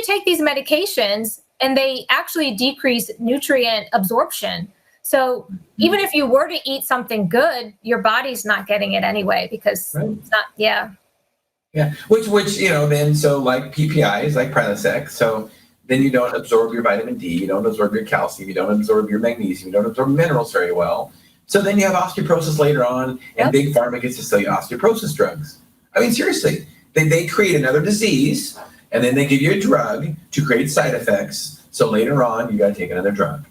you take these medications and they actually decrease nutrient absorption. So even if you were to eat something good, your body's not getting it anyway because it's not, Yeah. Which, then, so like PPIs, like Prilosec, so then you don't absorb your vitamin D, you don't absorb your calcium, you don't absorb your magnesium, you don't absorb minerals very well. So then you have osteoporosis later on, and Big Pharma gets to sell you osteoporosis drugs. I mean, seriously, they create another disease, and then they give you a drug to create side effects. So later on, you got to take another drug.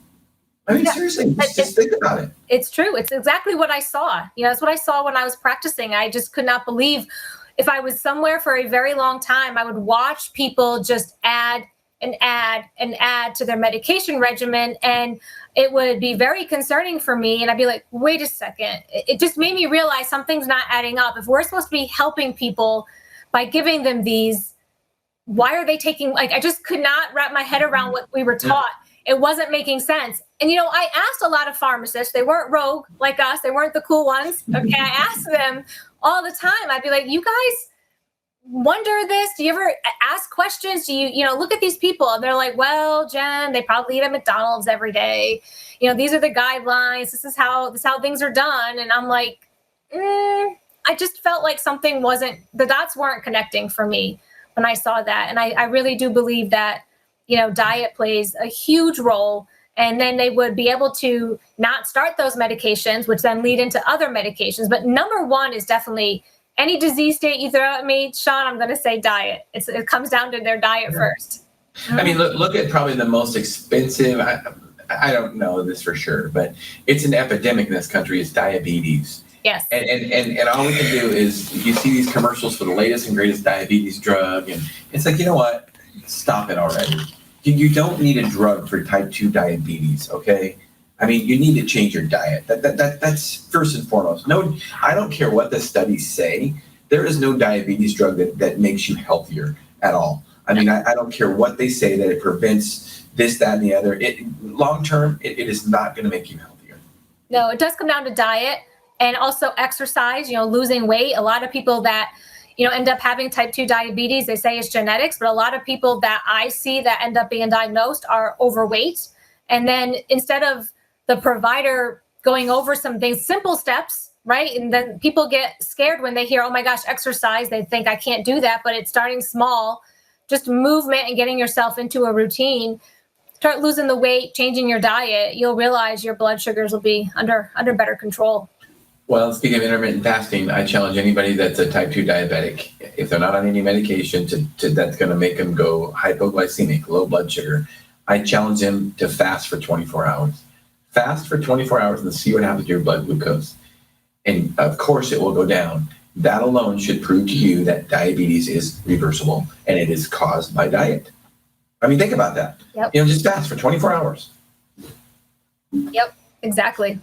I mean, seriously, just think about it. It's true. It's exactly what I saw. It's what I saw when I was practicing. I just could not believe, if I was somewhere for a very long time, I would watch people just add and add and add to their medication regimen. And it would be very concerning for me. And I'd be like, wait a second. It just made me realize something's not adding up. If we're supposed to be helping people by giving them these, why are they taking, I just could not wrap my head around what we were taught. It wasn't making sense. And, I asked a lot of pharmacists. They weren't rogue like us. They weren't the cool ones. Okay. I asked them all the time. I'd be like, you guys wonder this? Do you ever ask questions? Do you look at these people? And they're like, well, Jen, they probably eat at McDonald's every day. These are the guidelines. This is how things are done. And I'm like, I just felt like the dots weren't connecting for me when I saw that. And I really do believe that, diet plays a huge role. And then they would be able to not start those medications, which then lead into other medications. But number one is definitely any disease state you throw at me, Shawn, I'm going to say diet. It comes down to their diet first. I mean, look at probably the most expensive, I don't know this for sure, but it's an epidemic in this country, is diabetes. Yes. And all we can do is, you see these commercials for the latest and greatest diabetes drug, and it's like, you know what? Stop it already. You don't need a drug for type 2 diabetes, okay? I mean, you need to change your diet. That's first and foremost. No, I don't care what the studies say. There is no diabetes drug that makes you healthier at all. I mean, I don't care what they say, that it prevents this, that, and the other. Long term, it is not going to make you healthier. No, it does come down to diet and also exercise, losing weight. A lot of people that end up having type 2 diabetes, they say it's genetics, but a lot of people that I see that end up being diagnosed are overweight. And then instead of the provider going over some things, simple steps, right? And then people get scared when they hear, oh my gosh, exercise. They think I can't do that, but it's starting small, just movement and getting yourself into a routine. Start losing the weight, changing your diet. You'll realize your blood sugars will be under better control. Well, speaking of intermittent fasting, I challenge anybody that's a type 2 diabetic, if they're not on any medication that's going to make them go hypoglycemic, low blood sugar, I challenge them to fast for 24 hours. Fast for 24 hours and see what happens to your blood glucose. And of course, it will go down. That alone should prove to you that diabetes is reversible and it is caused by diet. I mean, think about that. Yep. Just fast for 24 hours. Yep, exactly.